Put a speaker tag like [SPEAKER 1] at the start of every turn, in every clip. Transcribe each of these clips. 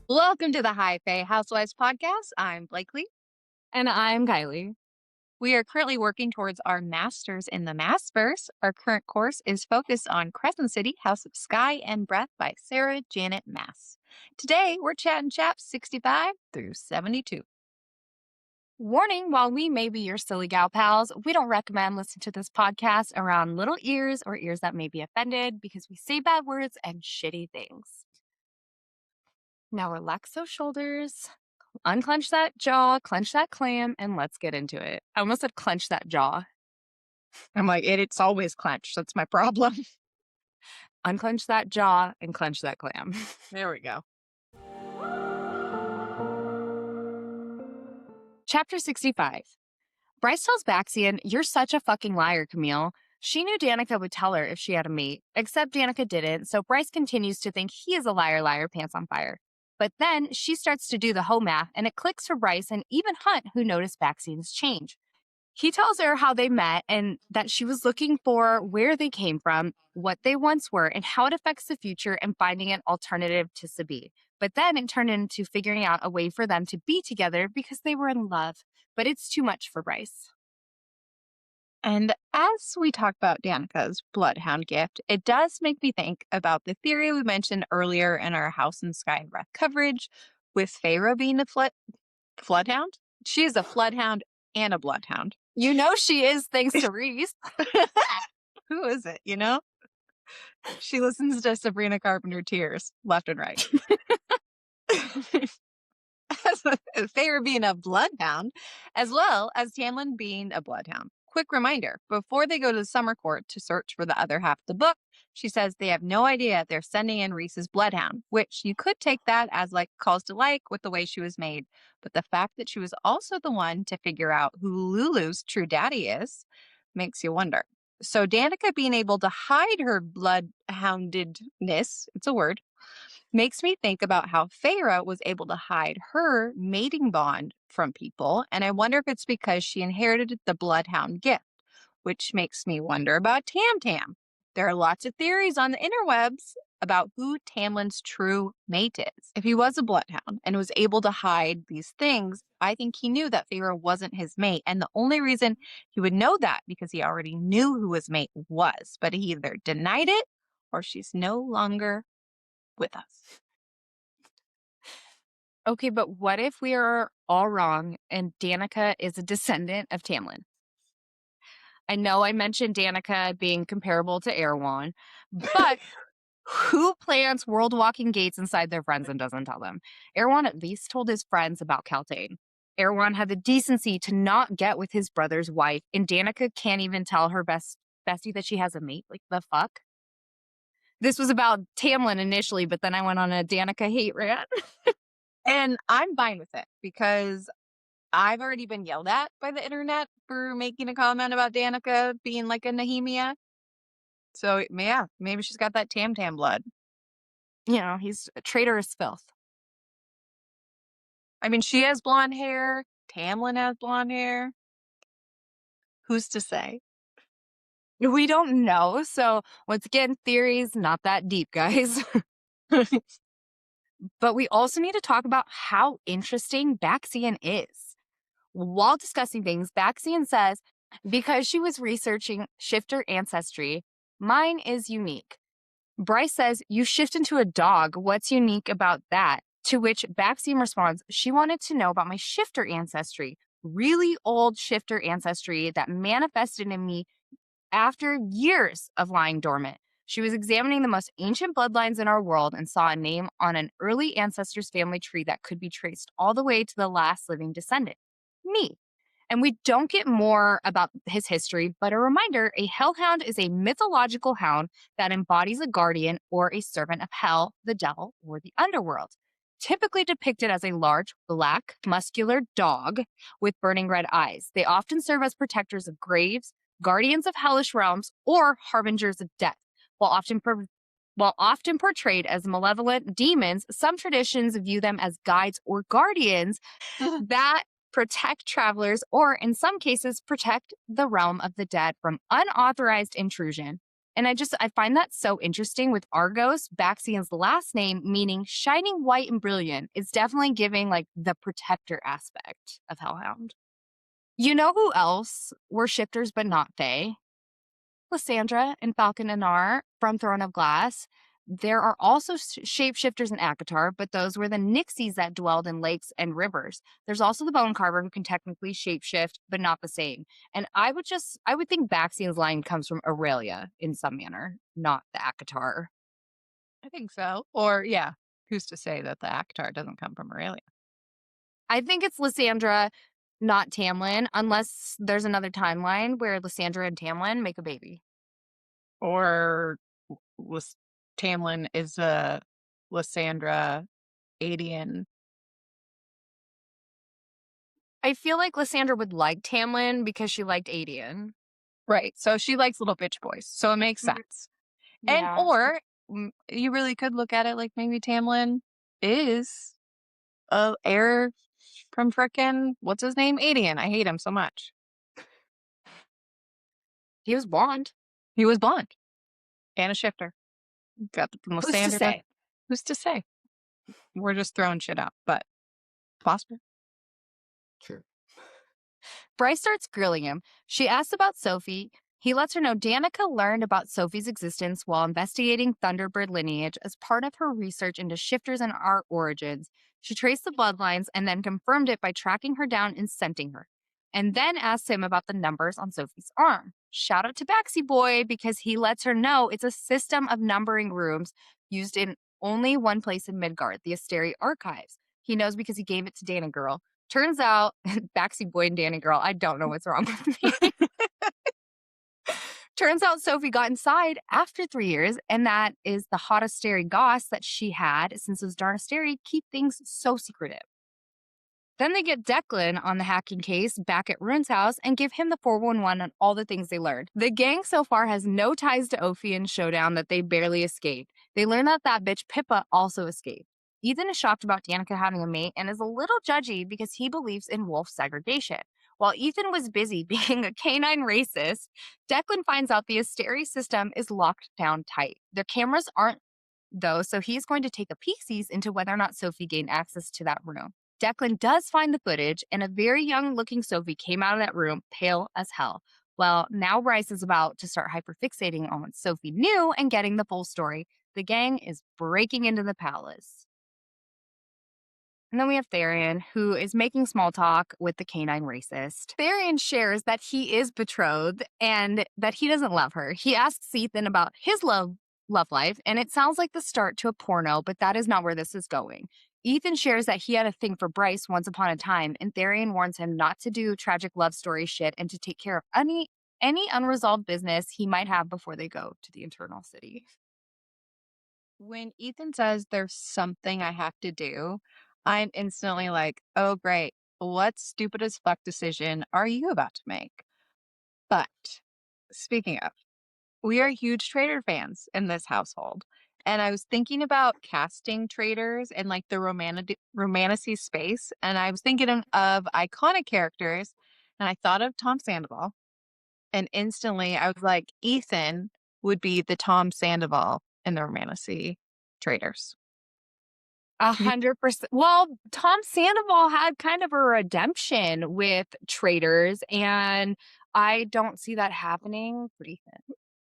[SPEAKER 1] Welcome to the High Fae Housewives podcast. I'm Blakely.
[SPEAKER 2] And I'm Kylie.
[SPEAKER 1] We are currently working towards our Masters in the Maasverse. Our current course is focused on Crescent City, House of Sky and Breath by Sarah Janet Maas. Today, we're chatting chaps 65 through 72.
[SPEAKER 2] Warning, while we may be your silly gal pals, we don't recommend listening to this podcast around little ears or ears that may be offended because we say bad words and shitty things. Now relax those shoulders, unclench that jaw, clench that clam, and let's get into it. I almost said clench that jaw.
[SPEAKER 1] I'm like, it's always clenched. That's my problem.
[SPEAKER 2] Unclench that jaw and clench that clam.
[SPEAKER 1] There we go.
[SPEAKER 2] Chapter 65. Bryce tells Baxian, "You're such a fucking liar, Camille." She knew Danika would tell her if she had a mate, except Danika didn't, so Bryce continues to think he is a liar, pants on fire. But then she starts to do the hoe math, and it clicks for Bryce and even Hunt, who noticed Baxian's change. He tells her how they met and that she was looking for where they came from, what they once were, and how it affects the future and finding an alternative to Sabi. But then it turned into figuring out a way for them to be together because they were in love. But it's too much for Bryce.
[SPEAKER 1] And as we talk about Danika's bloodhound gift, it does make me think about the theory we mentioned earlier in our House and Sky and Breath coverage with Feyre being a floodhound. She is a floodhound and a bloodhound.
[SPEAKER 2] You know she is, thanks to Reese.
[SPEAKER 1] Who is it, you know? She listens to Sabrina Carpenter tears left and right. Feyre being a bloodhound, as well as Tamlin being a bloodhound. Quick reminder, before they go to the summer court to search for the other half of the book, she says they have no idea they're sending in Reese's bloodhound, which you could take that as like calls to like with the way she was made. But the fact that she was also the one to figure out who Lulu's true daddy is makes you wonder. So Danika being able to hide her bloodhoundedness, it's a word, makes me think about how Feyre was able to hide her mating bond from people. And I wonder if it's because she inherited the bloodhound gift, which makes me wonder about Tam Tam. There are lots of theories on the interwebs about who Tamlin's true mate is. If he was a bloodhound and was able to hide these things, I think he knew that Feyre wasn't his mate. And the only reason he would know that because he already knew who his mate was, but he either denied it or she's no longer with us.
[SPEAKER 2] Okay, but what if we are all wrong and Danika is a descendant of Tamlin? I know I mentioned Danika being comparable to Erewhon, but who plants world walking gates inside their friends and doesn't tell them? Erewhon at least told his friends about Kaltane. Erewhon had the decency to not get with his brother's wife, and Danika can't even tell her bestie that she has a mate. Like, the fuck? This was about Tamlin initially, but then I went on a Danika hate rant.
[SPEAKER 1] And I'm fine with it because I've already been yelled at by the internet for making a comment about Danika being like a Nehemia. So, yeah, maybe she's got that Tam Tam blood.
[SPEAKER 2] You know, he's a traitorous filth.
[SPEAKER 1] I mean, she has blonde hair. Tamlin has blonde hair. Who's to say?
[SPEAKER 2] We don't know. So, once again, theories, not that deep, guys. But we also need to talk about how interesting Baxian is. While discussing things, Baxian says, because she was researching shifter ancestry, mine is unique. Bryce says, you shift into a dog. What's unique about that? To which Baxian responds, she wanted to know about my shifter ancestry, really old shifter ancestry that manifested in me after years of lying dormant. She was examining the most ancient bloodlines in our world and saw a name on an early ancestor's family tree that could be traced all the way to the last living descendant, me. And we don't get more about his history, but a reminder, a hellhound is a mythological hound that embodies a guardian or a servant of hell, the devil, or the underworld. Typically depicted as a large, black, muscular dog with burning red eyes. They often serve as protectors of graves, guardians of hellish realms, or harbingers of death. While often portrayed as malevolent demons, some traditions view them as guides or guardians that protect travelers or, in some cases, protect the realm of the dead from unauthorized intrusion. And I find that so interesting with Argos, Baxian's last name meaning shining white and brilliant. It's definitely giving like the protector aspect of Hellhound. You know who else were shifters but not Fae? Lysandra and Falcon Anar from Throne of Glass. There are also shapeshifters in ACOTAR, but those were the Nixies that dwelled in lakes and rivers. There's also the Bone Carver who can technically shapeshift, but not the same. And I would think Baxian's line comes from Aurelia in some manner, not the ACOTAR.
[SPEAKER 1] I think so. Or, yeah, who's to say that the ACOTAR doesn't come from Aurelia?
[SPEAKER 2] I think it's Lysandra, not Tamlin, unless there's another timeline where Lysandra and Tamlin make a baby.
[SPEAKER 1] Or Tamlin is a Lysandra Adian.
[SPEAKER 2] I feel like Lysandra would like Tamlin because she liked Adian.
[SPEAKER 1] Right. So she likes little bitch boys. So it makes sense. And
[SPEAKER 2] Yeah.
[SPEAKER 1] or you really could look at it like maybe Tamlin is a heir from frickin' what's his name? Adian. I hate him so much.
[SPEAKER 2] He was blonde.
[SPEAKER 1] He was blonde. And a shifter. Got the
[SPEAKER 2] Who's to
[SPEAKER 1] Lysandra.
[SPEAKER 2] say?
[SPEAKER 1] Who's to say? We're just throwing shit out, but possible.
[SPEAKER 2] True. Bryce starts grilling him. She asks about Sophie. He lets her know Danika learned about Sophie's existence while investigating Thunderbird lineage as part of her research into shifters and our origins. She traced the bloodlines and then confirmed it by tracking her down and scenting her. And then asks him about the numbers on Sophie's arm. Shout out to Baxi Boy because he lets her know it's a system of numbering rooms used in only one place in Midgard, the Asteri archives. He knows because he gave it to Dana Girl. Turns out, Baxi Boy and Danny Girl, I don't know what's wrong with me. Turns out Sophie got inside after 3 years, and that is the hot Asteri goss that she had since those darn Asteri keep things so secretive. Then they get Declan on the hacking case back at Rune's house and give him the 411 on all the things they learned. The gang so far has no ties to Ophian showdown that they barely escaped. They learn that bitch Pippa also escaped. Ethan is shocked about Danika having a mate and is a little judgy because he believes in wolf segregation. While Ethan was busy being a canine racist, Declan finds out the Asteri system is locked down tight. Their cameras aren't, though, so he's going to take a peek-sees into whether or not Sophie gained access to that room. Declan does find the footage, and a very young-looking Sophie came out of that room, pale as hell. Well, now Bryce is about to start hyperfixating on what Sophie knew and getting the full story. The gang is breaking into the palace. And then we have Therian, who is making small talk with the canine racist. Therian shares that he is betrothed and that he doesn't love her. He asks Ethan about his love life, and it sounds like the start to a porno, but that is not where this is going. Ethan shares that he had a thing for Bryce once upon a time, and Therian warns him not to do tragic love story shit and to take care of any unresolved business he might have before they go to the Eternal City.
[SPEAKER 1] When Ethan says there's something I have to do, I'm instantly like, oh, great. What stupid as fuck decision are you about to make? But speaking of, we are huge trader fans in this household. And I was thinking about casting traders in like the romantasy space. And I was thinking of iconic characters. And I thought of Tom Sandoval. And instantly I was like, Ethan would be the Tom Sandoval in the romantasy traders.
[SPEAKER 2] 100%. Well, Tom Sandoval had kind of a redemption with traders, and I don't see that happening for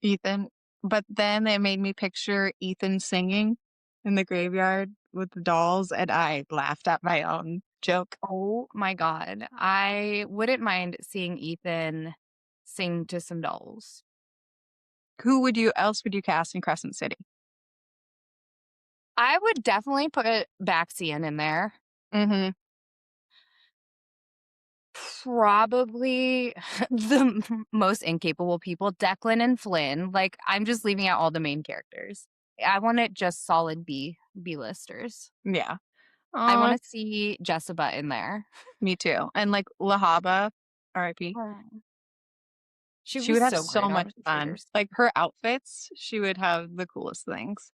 [SPEAKER 1] Ethan. But then it made me picture Ethan singing in the graveyard with the dolls, and I laughed at my own joke.
[SPEAKER 2] Oh my God. I wouldn't mind seeing Ethan sing to some dolls.
[SPEAKER 1] Who else would you cast in Crescent City?
[SPEAKER 2] I would definitely put Baxian in there.
[SPEAKER 1] Mm-hmm.
[SPEAKER 2] Probably the most incapable people, Declan and Flynn. Like, I'm just leaving out all the main characters. I want it just solid B-listers.
[SPEAKER 1] Yeah.
[SPEAKER 2] I want to see Jessica in there.
[SPEAKER 1] Me too. And like Lahaba, R.I.P. She would have so much fun. Like her outfits, she would have the coolest things.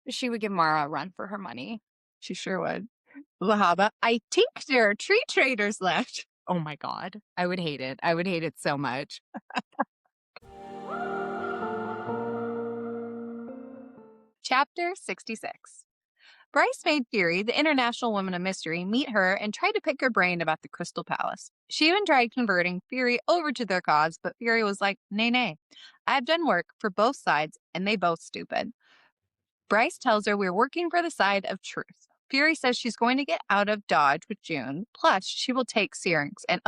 [SPEAKER 2] She would give Mara a run for her money.
[SPEAKER 1] She sure would. Lahaba, I think there are 3 traders left.
[SPEAKER 2] Oh my God. I would hate it. I would hate it so much.
[SPEAKER 1] Chapter 66. Bryce made Fury, the international woman of mystery, meet her and tried to pick her brain about the Crystal Palace. She even tried converting Fury over to their cause, but Fury was like, nay, nay. I've done work for both sides, and they both stupid. Bryce tells her we're working for the side of truth. Fury says she's going to get out of Dodge with June, plus she will take Syrinx, and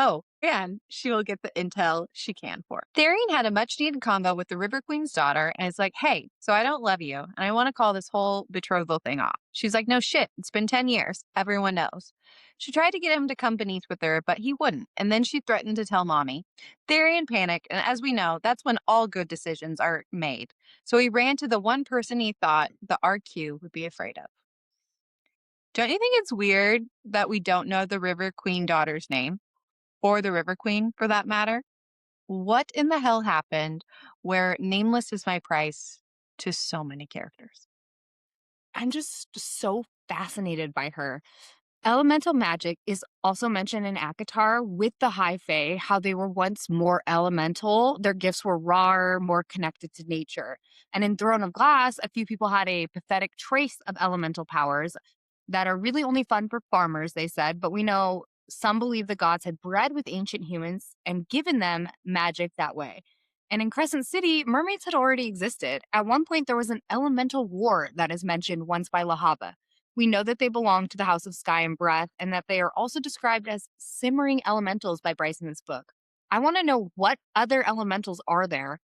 [SPEAKER 1] she will get the intel she can for it. Therian had a much-needed convo with the River Queen's daughter, and is like, hey, so I don't love you, and I want to call this whole betrothal thing off. She's like, no shit, it's been 10 years. Everyone knows. She tried to get him to come beneath with her, but he wouldn't, and then she threatened to tell Mommy. Therian panicked, and as we know, that's when all good decisions are made. So he ran to the one person he thought the RQ would be afraid of. Don't you think it's weird that we don't know the River Queen daughter's name? Or the River Queen, for that matter? What in the hell happened where nameless is my price to so many characters?
[SPEAKER 2] I'm just so fascinated by her. Elemental magic is also mentioned in ACOTAR with the High Fae, how they were once more elemental. Their gifts were rawer, more connected to nature. And in Throne of Glass, a few people had a pathetic trace of elemental powers that are really only fun for farmers, they said. But we know some believe the gods had bred with ancient humans and given them magic that way. And in Crescent City, mermaids had already existed. At one point, there was an elemental war that is mentioned once by Lahava. We know that they belong to the House of Sky and Breath, and that they are also described as simmering elementals by Bryce in this book. I want to know, what other elementals are there?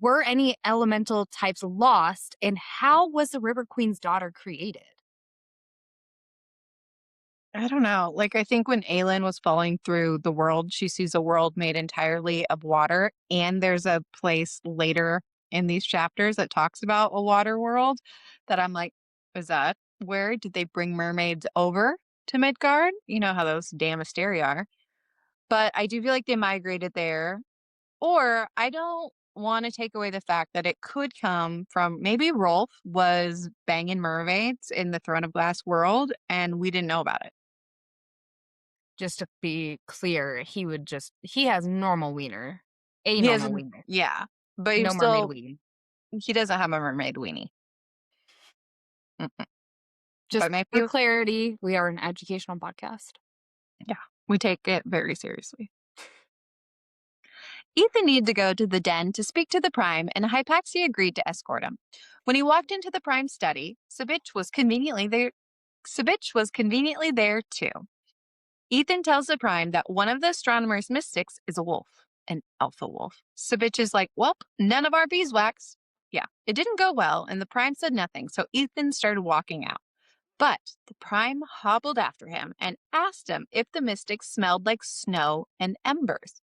[SPEAKER 2] Were any elemental types lost? And how was the River Queen's daughter created?
[SPEAKER 1] I don't know. Like, I think when Aelin was falling through the world, she sees a world made entirely of water. And there's a place later in these chapters that talks about a water world that I'm like, is that where did they bring mermaids over to Midgard? You know how those damn Asteri are. But I do feel like they migrated there. Or I don't want to take away the fact that it could come from maybe Rolf was banging mermaids in the Throne of Glass world and we didn't know about it.
[SPEAKER 2] Just to be clear, he has normal wiener. A
[SPEAKER 1] He has,
[SPEAKER 2] normal wiener.
[SPEAKER 1] yeah, but
[SPEAKER 2] No mermaid ween.
[SPEAKER 1] he doesn't have a mermaid weenie. Mm-mm.
[SPEAKER 2] Just
[SPEAKER 1] But
[SPEAKER 2] for
[SPEAKER 1] maybe,
[SPEAKER 2] clarity, we are an educational podcast.
[SPEAKER 1] yeah, we take it very seriously. Ethan needed to go to the den to speak to the Prime, and Hypaxia agreed to escort him. When he walked into the Prime study, Sabich was conveniently there too. Ethan tells the Prime that one of the astronomer's mystics is a wolf, an alpha wolf. Sabich is like, well, none of our beeswax. Yeah, it didn't go well, and the Prime said nothing, so Ethan started walking out. But the Prime hobbled after him and asked him if the mystic smelled like snow and embers.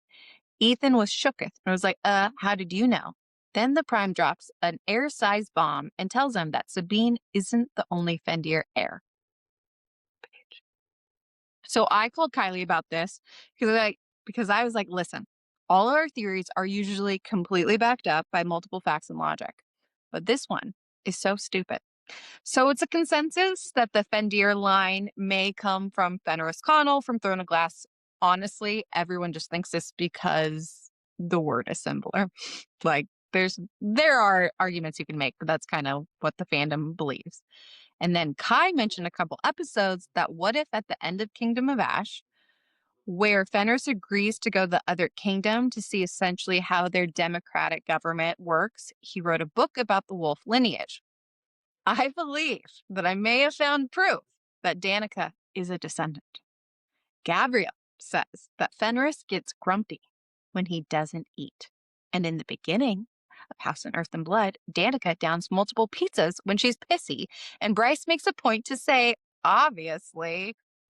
[SPEAKER 1] Ethan was shooketh and was like, how did you know? Then the Prime drops an air-sized bomb and tells him that Sabine isn't the only Fendir heir. So I called Kylie about this because I was like, listen, all of our theories are usually completely backed up by multiple facts and logic. But this one is so stupid. So it's a consensus that the Fendir line may come from Fenris Connell from Throne of Glass. Honestly, everyone just thinks this because the word is similar. Like there are arguments you can make, but that's kind of what the fandom believes. And then Kai mentioned a couple episodes that what if at the end of Kingdom of Ash, where Fenris agrees to go to the other kingdom to see essentially how their democratic government works, he wrote a book about the wolf lineage. I believe that I may have found proof that Danika is a descendant. Gabriel says that Fenris gets grumpy when he doesn't eat. And in the beginning of House and Earth and Blood, Danika downs multiple pizzas when she's pissy. And Bryce makes a point to say, obviously,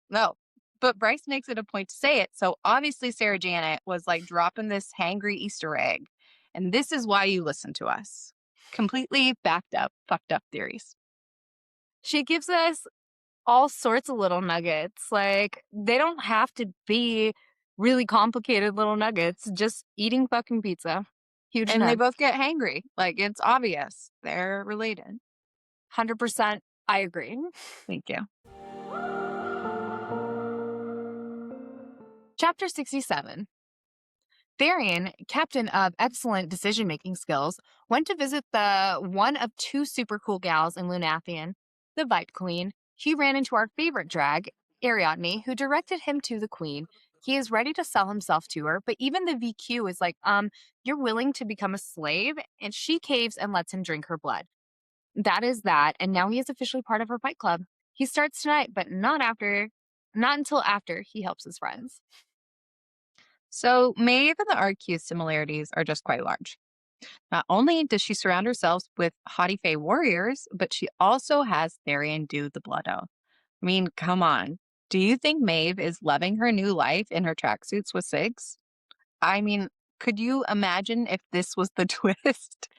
[SPEAKER 1] no, but Bryce makes it a point to say it. So obviously Sarah Janet was like dropping this hangry Easter egg. And this is why you listen to us. Completely backed up, fucked up theories.
[SPEAKER 2] She gives us all sorts of little nuggets. Like, they don't have to be really complicated little nuggets. Just eating fucking pizza. Huge
[SPEAKER 1] And they
[SPEAKER 2] nug.
[SPEAKER 1] both get hangry. Like, it's obvious. They're related.
[SPEAKER 2] 100%. I agree.
[SPEAKER 1] Thank you.
[SPEAKER 2] Chapter 67. Therian, captain of excellent decision making skills, went to visit the one of two super cool gals in Lunathian, the Vipe Queen. He ran into our favorite drag, Ariadne, who directed him to the Queen. He is ready to sell himself to her, but even the VQ is like, you're willing to become a slave? And she caves and lets him drink her blood. That is that, and now he is officially part of her fight club. He starts tonight, but not until after he helps his friends.
[SPEAKER 1] So Maeve and the RQ's similarities are just quite large. Not only does she surround herself with haughty fae warriors, but she also has Therian do the blood oath. I mean, come on. Do you think Maeve is loving her new life in her tracksuits with Sigs? I mean, could you imagine if this was the twist?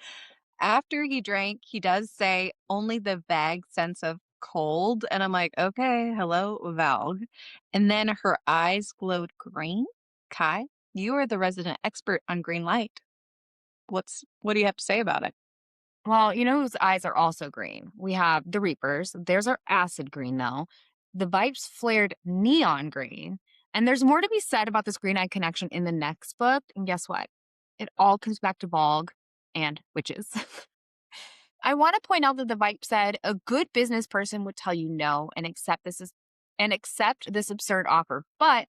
[SPEAKER 1] After he drank, he does say only the vague sense of cold. And I'm like, okay, hello, Valg. And then her eyes glowed green. Kai, you are the resident expert on green light. What do you have to say about it?
[SPEAKER 2] Well, you know whose eyes are also green? We have the Reapers. Theirs are acid green, though. The Vipes flared neon green. And there's more to be said about this green eye connection in the next book. And guess what? It all comes back to Volg and witches. I want to point out that the Vipe said a good business person would tell you no and accept this absurd offer. But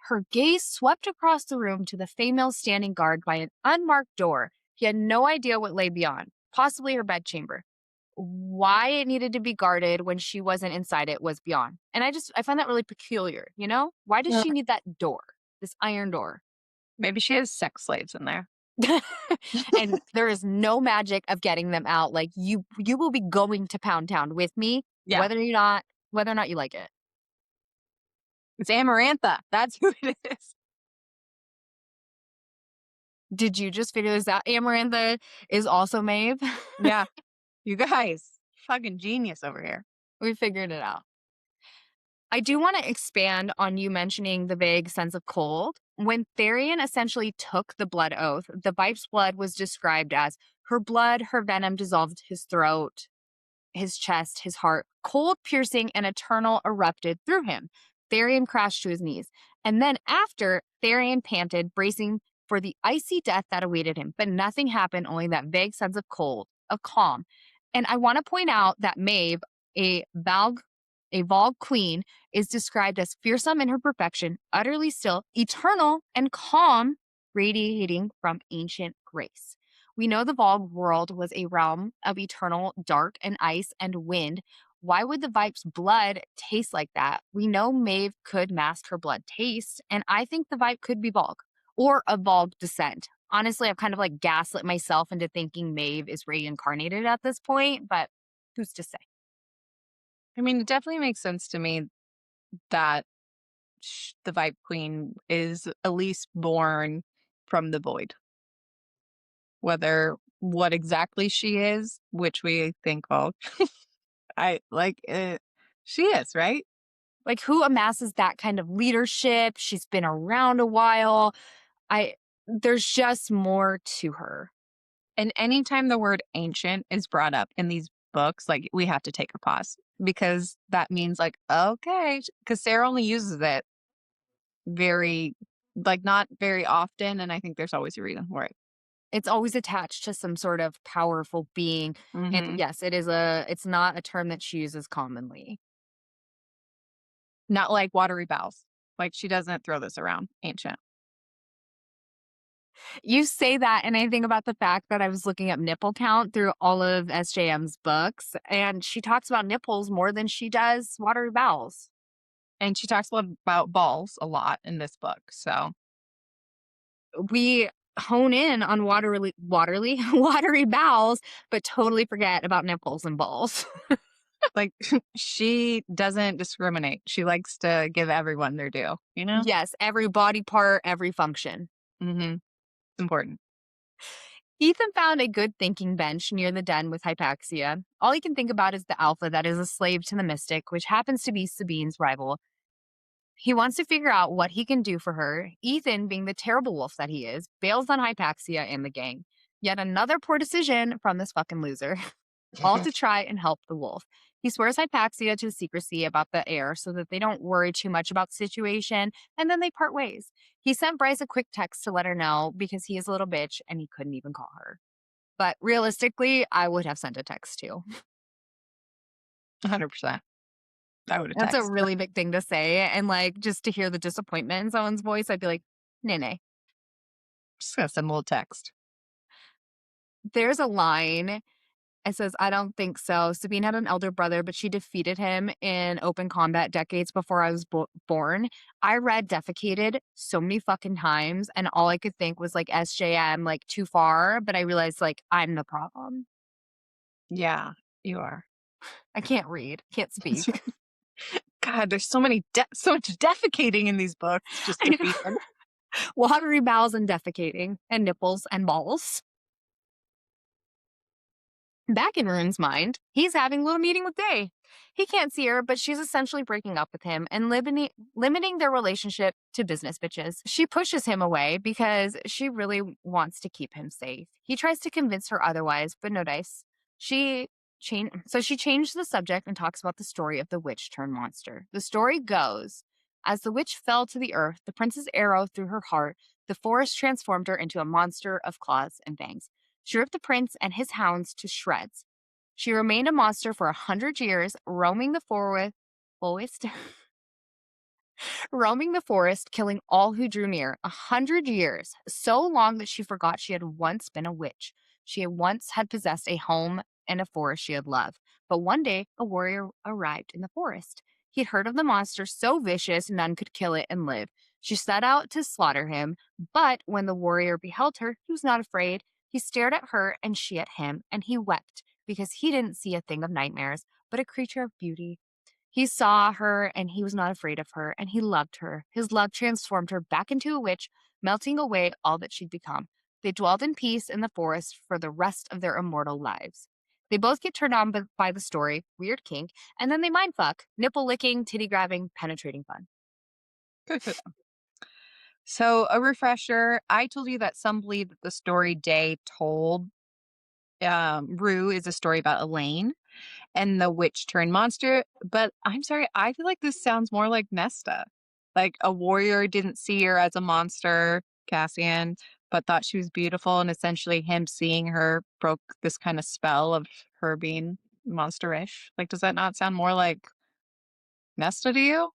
[SPEAKER 2] her gaze swept across the room to the female standing guard by an unmarked door. He had no idea what lay beyond, possibly her bedchamber. Why it needed to be guarded when she wasn't inside it was beyond. And I find that really peculiar, you know? Why does
[SPEAKER 1] Yeah.
[SPEAKER 2] she need that door, this iron door?
[SPEAKER 1] Maybe she has sex slaves in there.
[SPEAKER 2] And there is no magic of getting them out. Like you will be going to Pound Town with me,
[SPEAKER 1] Yeah.
[SPEAKER 2] whether or not you like it.
[SPEAKER 1] It's Amarantha. That's who it is.
[SPEAKER 2] Did you just figure this out? Amarantha is also Maeve.
[SPEAKER 1] Yeah. You guys, fucking genius over here.
[SPEAKER 2] We figured it out. I do want to expand on you mentioning the vague sense of cold. When Therian essentially took the blood oath, the Vipe's blood was described as her blood, her venom dissolved his throat, his chest, his heart. Cold, piercing, and eternal erupted through him. Therian crashed to his knees. And then after, Therian panted, bracing for the icy death that awaited him. But nothing happened, only that vague sense of cold, of calm. And I want to point out that Maeve, a Volg queen, is described as fearsome in her perfection, utterly still, eternal, and calm, radiating from ancient grace. We know the Volg world was a realm of eternal dark and ice and wind. Why would the Vipe's blood taste like that? We know Maeve could mask her blood taste, and I think the Vipe could be Volg or of Volg descent. Honestly, I've kind of like gaslit myself into thinking Maeve is reincarnated at this point, but who's to say?
[SPEAKER 1] I mean, it definitely makes sense to me that the Vibe Queen is at least born from the void. Whether what exactly she is, which we think, well, I like it. She is, right?
[SPEAKER 2] Like, who amasses that kind of leadership? She's been around a while. There's just more to her.
[SPEAKER 1] And anytime the word ancient is brought up in these books, like we have to take a pause because that means like, okay, because Sarah only uses it not very often. And I think there's always a reason for it.
[SPEAKER 2] It's always attached to some sort of powerful being. And
[SPEAKER 1] Mhm.
[SPEAKER 2] yes, it's not a term that she uses commonly.
[SPEAKER 1] Not like watery bowels. Like she doesn't throw this around, ancient.
[SPEAKER 2] You say that, and I think about the fact that I was looking up nipple count through all of SJM's books, and she talks about nipples more than she does watery bowels.
[SPEAKER 1] And she talks a lot about balls a lot in this book. So
[SPEAKER 2] We hone in on watery bowels, but totally forget about nipples and balls.
[SPEAKER 1] like she doesn't discriminate. She likes to give everyone their due, you know?
[SPEAKER 2] Yes, every body part, every function.
[SPEAKER 1] Mm-hmm. It's important.
[SPEAKER 2] Ethan found a good thinking bench near the den with Hypaxia. All he can think about is the alpha that is a slave to the mystic, which happens to be Sabine's rival. He wants to figure out what he can do for her. Ethan, being the terrible wolf that he is, bails on Hypaxia and the gang. Yet another poor decision from this fucking loser. All to try and help the wolf. He swears Hypaxia to secrecy about the heir so that they don't worry too much about the situation, and then they part ways. He sent Bryce a quick text to let her know because he is a little bitch and he couldn't even call her. But realistically, I would have sent a text too.
[SPEAKER 1] 100%. I would have
[SPEAKER 2] That's a
[SPEAKER 1] texted.
[SPEAKER 2] really big thing to say. And like, just to hear the disappointment in someone's voice, I'd be like, nay.
[SPEAKER 1] Just gonna send a little text.
[SPEAKER 2] There's a line. It says, I don't think so. Sabine had an elder brother, but she defeated him in open combat decades before I was born. I read defecated so many fucking times, and all I could think was like SJM, like too far. But I realized like I'm the problem.
[SPEAKER 1] Yeah, you are.
[SPEAKER 2] I can't read, can't speak.
[SPEAKER 1] God, there's so much defecating in these books. Just defeated.
[SPEAKER 2] Watery bowels and defecating, and nipples and balls. Back in Rune's mind, he's having a little meeting with Day. He can't see her, but she's essentially breaking up with him and limiting their relationship to business bitches. She pushes him away because she really wants to keep him safe. He tries to convince her otherwise, but no dice. She changed the subject and talks about the story of the witch turned monster. The story goes, as the witch fell to the earth, the prince's arrow through her heart, the forest transformed her into a monster of claws and fangs. She ripped the prince and his hounds to shreds. She remained a monster for 100 years, roaming the forest, roaming the forest, killing all who drew near. 100 years, so long that she forgot she had once been a witch. She once had possessed a home and a forest she had loved. But one day, a warrior arrived in the forest. He had heard of the monster so vicious none could kill it and live. She set out to slaughter him, but when the warrior beheld her, he was not afraid. He stared at her and she at him, and he wept because he didn't see a thing of nightmares, but a creature of beauty. He saw her and he was not afraid of her, and he loved her. His love transformed her back into a witch, melting away all that she'd become. They dwelled in peace in the forest for the rest of their immortal lives. They both get turned on by the story, weird kink, and then they mindfuck, nipple licking, titty grabbing, penetrating fun.
[SPEAKER 1] Good for them. So, a refresher. I told you that some believe that the story Day told Rue is a story about Elaine and the witch turned monster. But I'm sorry, I feel like this sounds more like Nesta. Like a warrior didn't see her as a monster, Cassian, but thought she was beautiful. And essentially, him seeing her broke this kind of spell of her being monsterish. Like, does that not sound more like Nesta to you?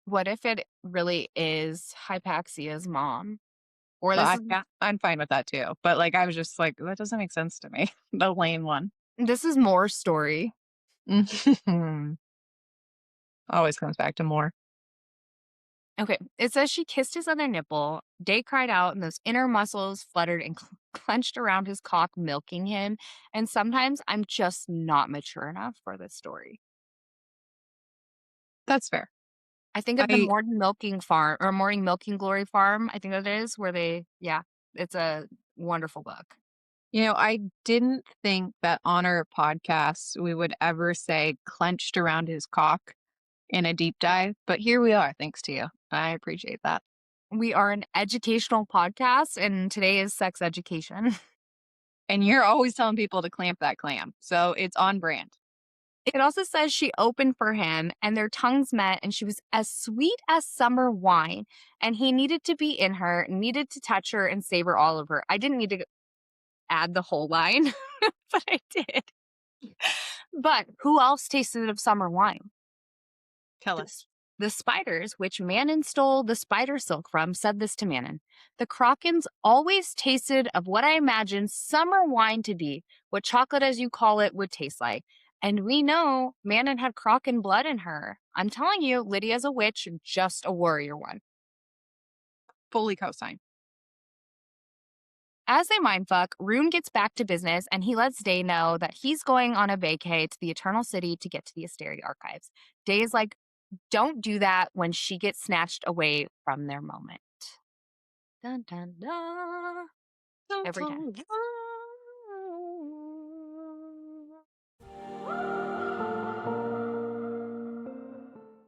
[SPEAKER 2] What if it really is Hypaxia's mom? Or
[SPEAKER 1] Well,
[SPEAKER 2] this is
[SPEAKER 1] I'm fine with that too. But like, I was just like, that doesn't make sense to me. The Lane one.
[SPEAKER 2] this is more story.
[SPEAKER 1] Always comes back to more.
[SPEAKER 2] Okay, it says she kissed his other nipple. Day cried out, and those inner muscles fluttered and clenched around his cock, milking him. And sometimes I'm just not mature enough for this story.
[SPEAKER 1] That's fair.
[SPEAKER 2] I think of the Morning Milking Farm or Morning Milking Glory Farm. I think that is where it's a wonderful book.
[SPEAKER 1] You know, I didn't think that on our podcast we would ever say clenched around his cock in a deep dive, but here we are, thanks to you. I appreciate that.
[SPEAKER 2] We are an educational podcast, and today is sex education.
[SPEAKER 1] And you're always telling people to clamp that clam, so it's on brand.
[SPEAKER 2] It also says she opened for him and their tongues met, and she was as sweet as summer wine. And he needed to be in her, needed to touch her and savor all of her. I didn't need to add the whole line, but I did. But who else tasted of summer wine?
[SPEAKER 1] Tell us.
[SPEAKER 2] The spiders, which Manon stole the spider silk from, said this to Manon. The Krakens always tasted of what I imagined summer wine to be, what chocolate as you call it would taste like. And we know Manon had Kraken blood in her. I'm telling you, Lydia's a witch, just a warrior one.
[SPEAKER 1] Fully cosign.
[SPEAKER 2] As they mindfuck, Rune gets back to business and he lets Day know that he's going on a vacay to the Eternal City to get to the Asteri archives. Day is like, don't do that when she gets snatched away from their moment. Dun, dun, dun. Every time.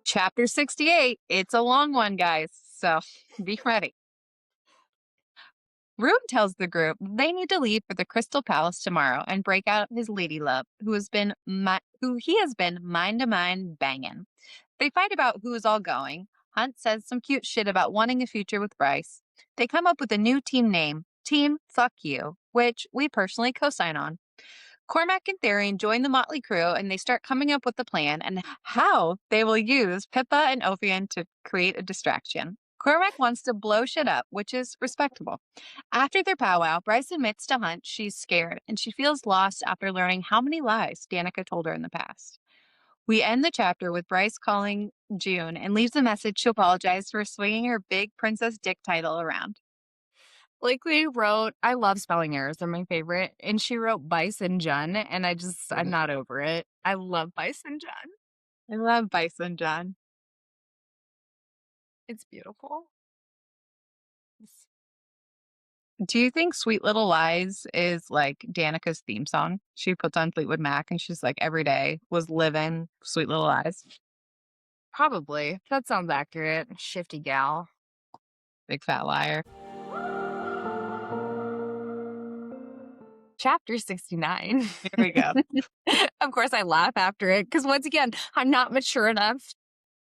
[SPEAKER 1] Chapter 68. It's a long one, guys, so be ready. Rune tells the group they need to leave for the Crystal Palace tomorrow and break out his lady love, who he has been mind to mind banging. They fight about who is all going. Hunt says some cute shit about wanting a future with Bryce. They come up with a new team name, Team Fuck You, which we personally co-sign on. Cormac and Therian join the motley crew and they start coming up with a plan and how they will use Pippa and Ophian to create a distraction. Cormac wants to blow shit up, which is respectable. After their powwow, Bryce admits to Hunt she's scared and she feels lost after learning how many lies Danika told her in the past. We end the chapter with Bryce calling June and leaves a message to apologize for swinging her big Princess Dick title around.
[SPEAKER 2] Blakely wrote, I love spelling errors. They're my favorite. And she wrote Bison Jun, and I'm not over it. I love Bison Jun.
[SPEAKER 1] I love Bison John.
[SPEAKER 2] It's beautiful.
[SPEAKER 1] Do you think Sweet Little Lies is like Danica's theme song? She puts on Fleetwood Mac and she's like every day was living Sweet Little Lies.
[SPEAKER 2] Probably. That sounds accurate. Shifty gal.
[SPEAKER 1] Big fat liar.
[SPEAKER 2] Chapter 69.
[SPEAKER 1] Here we go.
[SPEAKER 2] Of course, I laugh after it because, once again, I'm not mature enough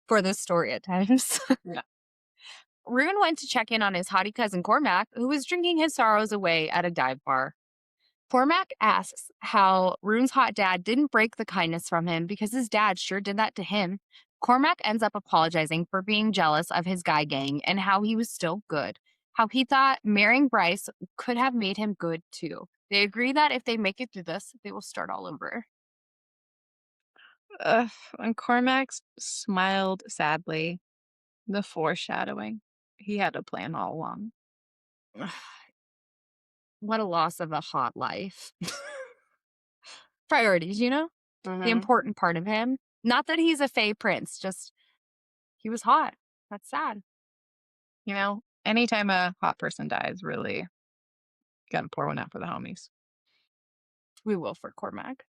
[SPEAKER 2] for this story at times.
[SPEAKER 1] Yeah.
[SPEAKER 2] Rune went to check in on his haughty cousin Cormac, who was drinking his sorrows away at a dive bar. Cormac asks how Rune's hot dad didn't break the kindness from him because his dad sure did that to him. Cormac ends up apologizing for being jealous of his guy gang and how he was still good, how he thought marrying Bryce could have made him good too. They agree that if they make it through this, they will start all over.
[SPEAKER 1] And Cormac smiled sadly. The foreshadowing. He had a plan all along.
[SPEAKER 2] What a loss of a hot life. Priorities, you know? The important part of him. Not that he's a fey prince, just he was hot. That's sad.
[SPEAKER 1] You know, anytime a hot person dies, really gotta pour one out for the homies.
[SPEAKER 2] We will for Cormac.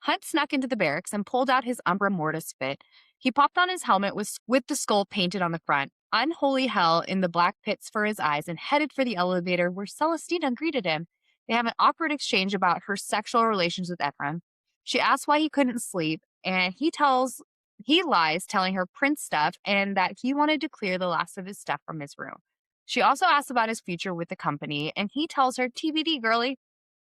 [SPEAKER 2] Hunt snuck into the barracks and pulled out his Umbra Mortis fit. He popped on his helmet with the skull painted on the front, unholy hell in the black pits for his eyes, and headed for the elevator where Celestina greeted him. They have an awkward exchange about her sexual relations with Ephraim. She asks why he couldn't sleep, and he lies, telling her prince stuff and that he wanted to clear the last of his stuff from his room. She also asks about his future with the company, and he tells her, TBD, girly.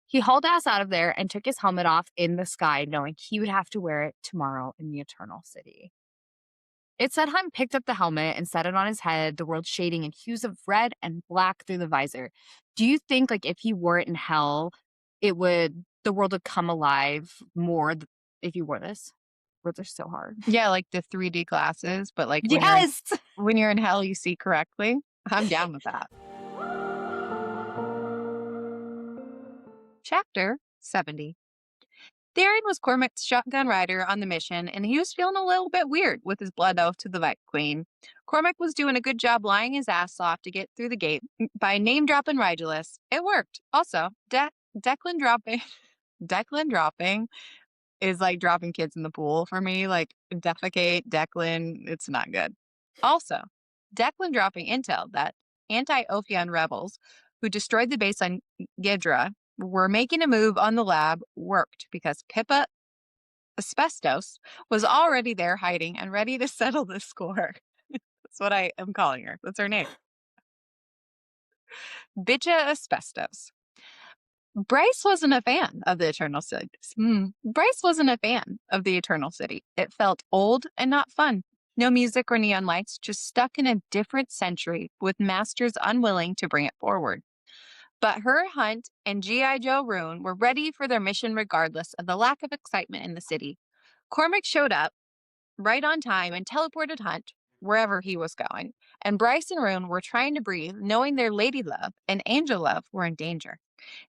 [SPEAKER 2] He hauled ass out of there and took his helmet off in the sky, knowing he would have to wear it tomorrow in the Eternal City. It said Hunt picked up the helmet and set it on his head, the world shading in hues of red and black through the visor. Do you think, like, if he wore it in hell, the world would come alive more if he wore this? Words are so hard.
[SPEAKER 1] Yeah, like the 3D glasses, but like when you're in hell, you see correctly. I'm down with that. Chapter 70. Therian was Cormac's shotgun rider on the mission, and he was feeling a little bit weird with his blood oath to the Vipe Queen. Cormac was doing a good job lying his ass off to get through the gate by name-dropping Rigelus. It worked. Also, Declan dropping is like dropping kids in the pool for me. Like, defecate, Declan, it's not good. Also, Declan dropping intel that anti-Ophion rebels who destroyed the base on Ghidra were making a move on the lab worked because Pippa Asbestos was already there hiding and ready to settle the score. That's what I am calling her. That's her name. Bitcha Asbestos. Bryce wasn't a fan of the Eternal City. Bryce wasn't a fan of the Eternal City. It felt old and not fun. No music or neon lights, just stuck in a different century with masters unwilling to bring it forward. But her, Hunt, and G.I. Joe Rune were ready for their mission regardless of the lack of excitement in the city. Cormac showed up right on time and teleported Hunt wherever he was going. And Bryce and Rune were trying to breathe, knowing their lady love and angel love were in danger.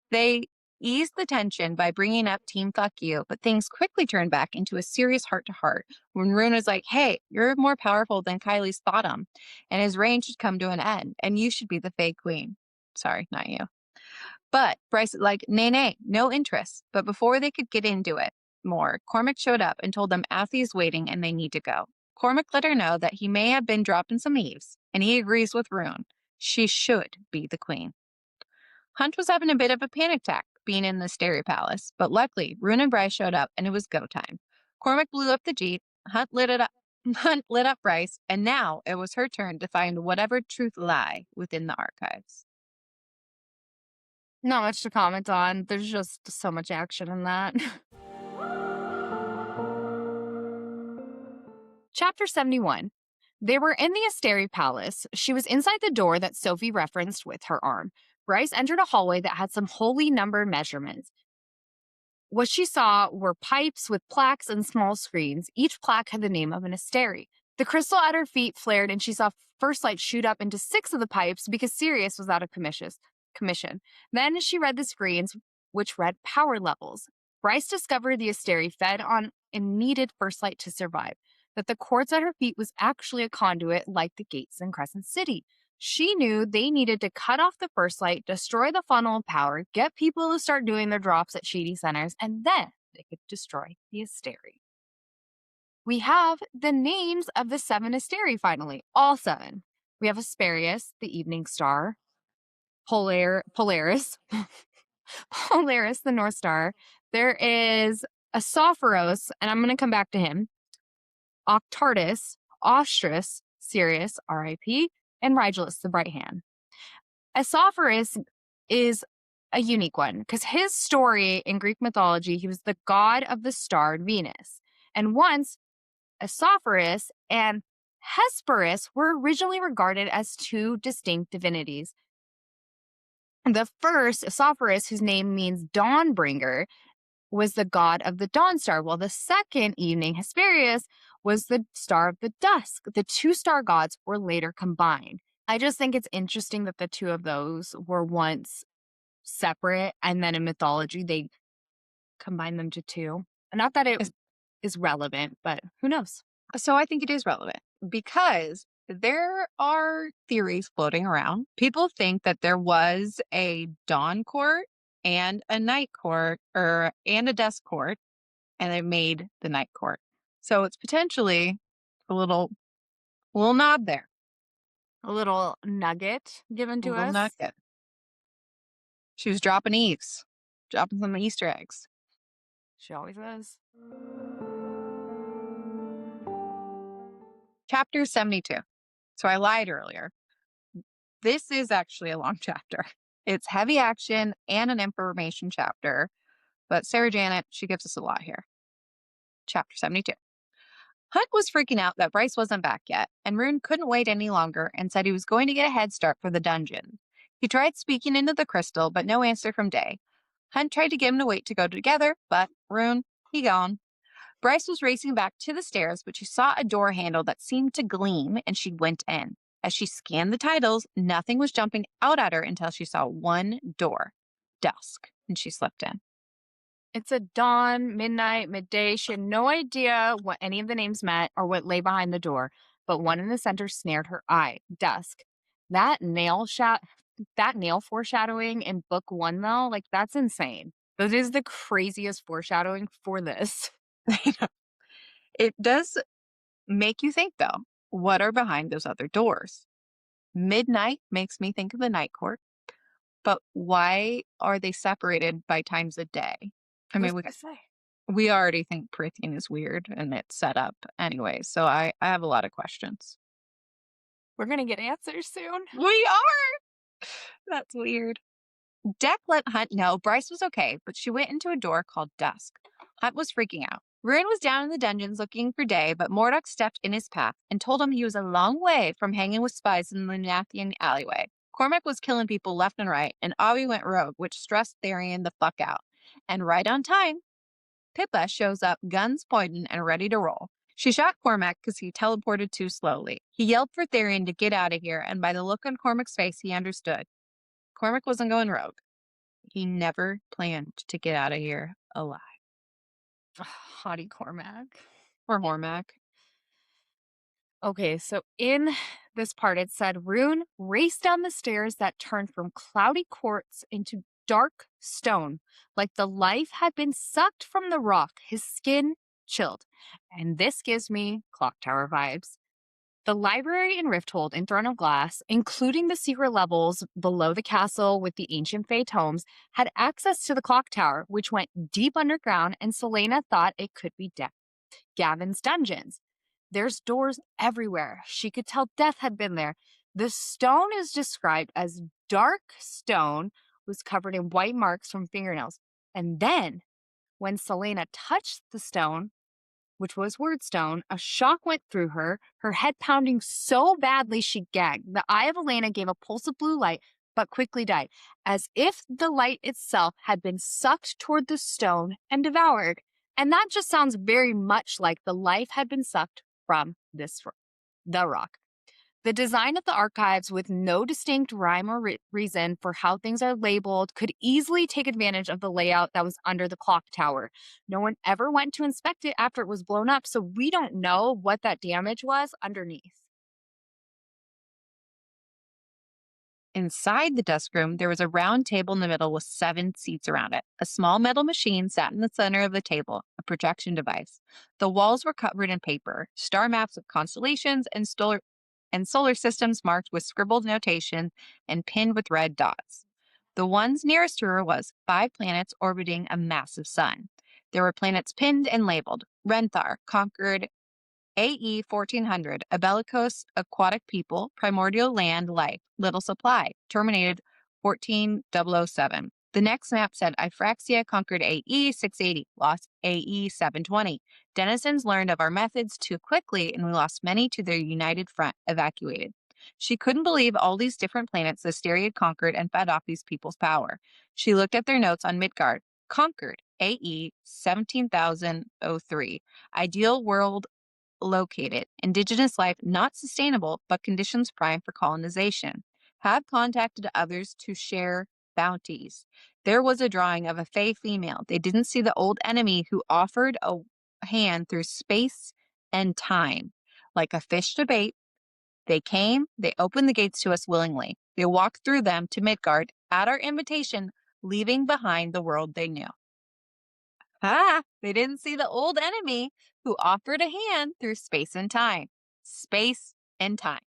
[SPEAKER 1] They eased the tension by bringing up Team Fuck You, but things quickly turned back into a serious heart-to-heart when Rune was like, hey, you're more powerful than Kylie's Thoughtum, and his reign should come to an end, and you should be the Fae Queen. Sorry, not you. But Bryce is like, nay, no interest. But before they could get into it more, Cormac showed up and told them Athie's waiting and they need to go. Cormac let her know that he may have been dropping some eaves, and he agrees with Rune. She should be the queen. Hunt was having a bit of a panic attack being in the Asteri Palace, but luckily, Rune and Bryce showed up and it was go time. Cormac blew up the Jeep, Hunt lit it up. Hunt lit up Bryce, and now it was her turn to find whatever truth lie within the archives.
[SPEAKER 2] Not much to comment on. There's just so much action in that. Chapter 71. They were in the Asteri Palace. She was inside the door that Sophie referenced with her arm. Bryce entered a hallway that had some holy number measurements. What she saw were pipes with plaques and small screens. Each plaque had the name of an Asteri. The crystal at her feet flared and she saw first light shoot up into 6 of the pipes because Sirius was out of commission. Then she read the screens, which read power levels. Bryce discovered the Asteri fed on and needed first light to survive, that the quartz at her feet was actually a conduit like the gates in Crescent City. She knew they needed to cut off the first light, destroy the funnel of power, get people to start doing their drops at shady centers, and then they could destroy the Asteri. We have the names of the 7 Asteri finally, all 7. We have Asperius, the evening star, Polaris, Polaris, the North Star. There is Asophoros, and I'm going to come back to him, Octartus, Ostris, Sirius, R.I.P., and Rigelus, the Bright Hand. Asophoros is a unique one because his story in Greek mythology, he was the god of the star Venus. And once, Asophoros and Hesperus were originally regarded as 2 distinct divinities. The first, Asophoros, whose name means dawnbringer, was the god of the dawn star, while the second evening, Hesperius, was the star of the dusk. The 2 star gods were later combined. I just think it's interesting that the 2 of those were once separate, and then in mythology, they combined them to 2. Not that it is relevant, but who knows?
[SPEAKER 1] So I think it is relevant because there are theories floating around. People think that there was a dawn court and a night court, and a dusk court, and they made the night court. So it's potentially a little nod there.
[SPEAKER 2] A little nugget given to us.
[SPEAKER 1] Nugget. She was dropping some Easter eggs.
[SPEAKER 2] She always is.
[SPEAKER 1] Chapter 72. So I lied earlier. This is actually a long chapter. It's heavy action and an information chapter, but Sarah Janet, she gives us a lot here. Chapter 72. Hunt was freaking out that Bryce wasn't back yet, and Rune couldn't wait any longer and said he was going to get a head start for the dungeon. He tried speaking into the crystal, but no answer from Day. Hunt tried to get him to wait to go together, but Rune, he gone. Bryce was racing back to the stairs, but she saw a door handle that seemed to gleam, and she went in. As she scanned the titles, nothing was jumping out at her until she saw one door, dusk, and she slipped in.
[SPEAKER 2] It's a dawn, midnight, midday. She had no idea what any of the names meant or what lay behind the door, but one in the center snared her eye, dusk. That nail foreshadowing in book 1, though, like, that's insane. That is the craziest foreshadowing for this.
[SPEAKER 1] It does make you think, though, what are behind those other doors? Midnight makes me think of the night court, but why are they separated by times a day? I mean, we already think Prithian is weird and it's set up anyway, so I have a lot of questions.
[SPEAKER 2] We're going to get answers soon.
[SPEAKER 1] We are! That's weird. Deck let Hunt know Bryce was okay, but she went into a door called Dusk. Hunt was freaking out. Rune was down in the dungeons looking for Day, but Mordok stepped in his path and told him he was a long way from hanging with spies in the Nathian alleyway. Cormac was killing people left and right, and Avi went rogue, which stressed Therian the fuck out. And right on time, Pippa shows up, guns pointing and ready to roll. She shot Cormac because he teleported too slowly. He yelled for Therian to get out of here, and by the look on Cormac's face, he understood. Cormac wasn't going rogue. He never planned to get out of here alive.
[SPEAKER 2] Haughty Cormac.
[SPEAKER 1] Or Hormac.
[SPEAKER 2] Okay, so in this part, it said Rune raced down the stairs that turned from cloudy quartz into dark stone, like the life had been sucked from the rock. His skin chilled. And this gives me Clock Tower vibes. The library in Rifthold in Throne of Glass, including the secret levels below the castle with the ancient Fae tomes, had access to the clock tower, which went deep underground, and Selena thought it could be Gavin's dungeons. There's doors everywhere. She could tell death had been there. The stone is described as dark stone, was covered in white marks from fingernails. And then, when Selena touched the stone, which was wyrdstone, a shock went through her, her head pounding so badly she gagged. The eye of Elena gave a pulse of blue light, but quickly died, as if the light itself had been sucked toward the stone and devoured. And that just sounds very much like the life had been sucked from the rock. The design of the archives, with no distinct rhyme or reason for how things are labeled, could easily take advantage of the layout that was under the clock tower. No one ever went to inspect it after it was blown up, so we don't know what that damage was underneath.
[SPEAKER 1] Inside the desk room, there was a round table in the middle with 7 seats around it. A small metal machine sat in the center of the table, a projection device. The walls were covered in paper, star maps of constellations and solar systems marked with scribbled notation and pinned with red dots. The ones nearest to her was 5 planets orbiting a massive sun. There were planets pinned and labeled. Renthar conquered AE 1400, a bellicose aquatic people, primordial land life, little supply, terminated 14007. The next map said Ifraxia conquered AE 680, lost AE 720. Denizens learned of our methods too quickly, and we lost many to their united front, evacuated. She couldn't believe all these different planets Asteri had conquered and fed off these people's power. She looked at their notes on Midgard. Conquered AE 17003. Ideal world located. Indigenous life not sustainable, but conditions prime for colonization. Have contacted others to share bounties. There was a drawing of a Fae female. They didn't see the old enemy who offered a hand through space and time. Like a fish to bait, they came, they opened the gates to us willingly. They walked through them to Midgard at our invitation, leaving behind the world they knew. They didn't see the old enemy who offered a hand through space and time. Space and time.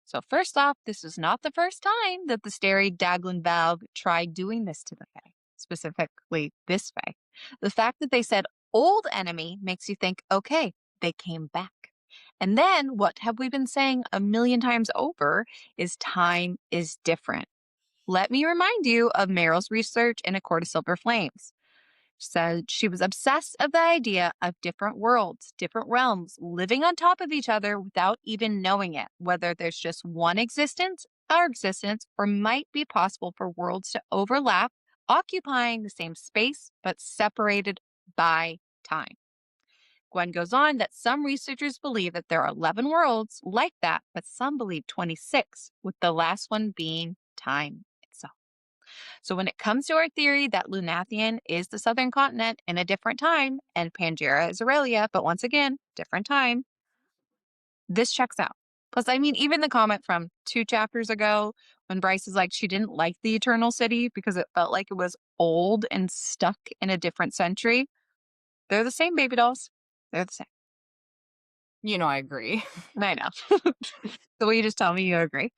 [SPEAKER 1] So first off, this was not the first time that the Asteri Daglin Valve tried doing this to the Fae, specifically this Fae. The fact that they said old enemy makes you think, okay, they came back. And then what have we been saying a million times over is time is different. Let me remind you of Meryl's research in A Court of Silver Flames. Said she was obsessed of the idea of different worlds, different realms, living on top of each other without even knowing it, whether there's just one existence, our existence, or might be possible for worlds to overlap, occupying the same space, but separated by time. Gwen goes on that some researchers believe that there are 11 worlds like that, but some believe 26, with the last one being time itself. So when it comes to our theory that Lunathian is the southern continent in a different time and Pangea is Aurelia, but once again, different time, this checks out. Plus, I mean, even the comment from 2 chapters ago when Bryce is like, she didn't like the Eternal City because it felt like it was old and stuck in a different century. They're the same, baby dolls. They're the same.
[SPEAKER 2] You know, I agree.
[SPEAKER 1] I know. The way you just tell me you agree.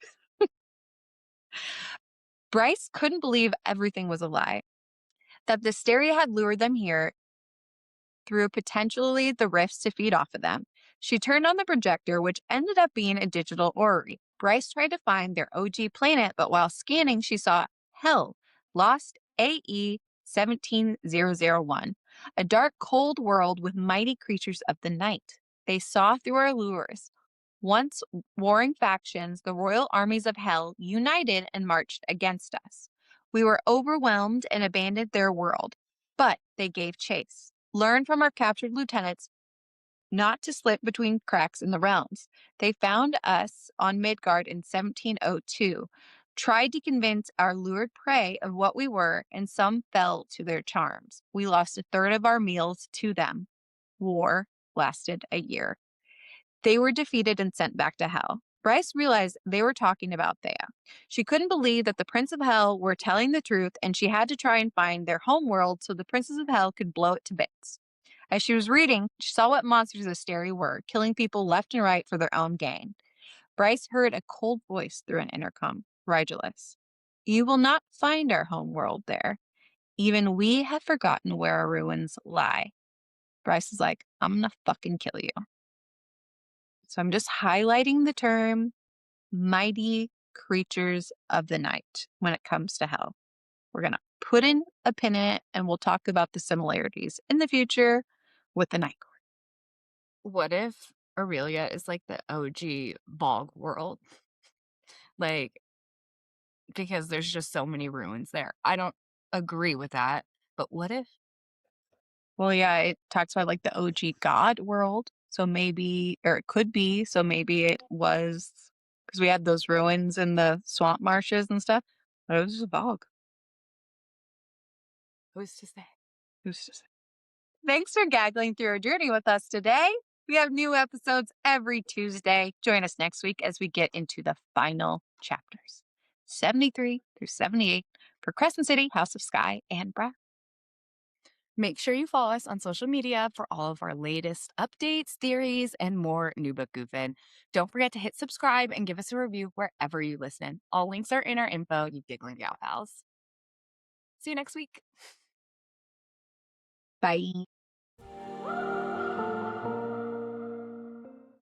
[SPEAKER 1] Bryce couldn't believe everything was a lie. That the Asteri had lured them here through potentially the rifts to feed off of them. She turned on the projector, which ended up being a digital orrery. Bryce tried to find their OG planet, but while scanning, she saw Hell, lost AE 17001, a dark, cold world with mighty creatures of the night. They saw through our lures. Once warring factions, the royal armies of Hell, united and marched against us. We were overwhelmed and abandoned their world, but they gave chase. Learned from our captured lieutenants not to slip between cracks in the realms. They found us on Midgard in 1702, tried to convince our lured prey of what we were, and some fell to their charms. We lost a third of our meals to them. War lasted a year. They were defeated and sent back to Hell. Bryce realized they were talking about Thea. She couldn't believe that the Prince of Hell were telling the truth, and she had to try and find their home world so the Princes of Hell could blow it to bits. As she was reading, she saw what monsters Asteri were, killing people left and right for their own gain. Bryce heard a cold voice through an intercom. Rigelus, you will not find our home world there. Even we have forgotten where our ruins lie. Bryce is like, I'm gonna fucking kill you. So I'm just highlighting the term mighty creatures of the night when it comes to hell. We're gonna put in a pin in it and we'll talk about the similarities in the future with the Night Court.
[SPEAKER 2] What if Aurelia is like the OG bog world? Like, because there's just so many ruins there. I don't agree with that, but what if?
[SPEAKER 1] Well, yeah, it talks about like the OG God world. So maybe, or it could be, so maybe it was because we had those ruins in the swamp marshes and stuff. But it was just a bog.
[SPEAKER 2] Who's to say?
[SPEAKER 1] Who's to say? Thanks for gaggling through our journey with us today. We have new episodes every Tuesday. Join us next week as we get into the final chapters 73 through 78 for Crescent City, House of Sky, and Brass.
[SPEAKER 2] Make sure you follow us on social media for all of our latest updates, theories, and more new book goofing. Don't forget to hit subscribe and give us a review wherever you listen. All links are in our info, you giggling gal pals. See you next week.
[SPEAKER 1] Bye.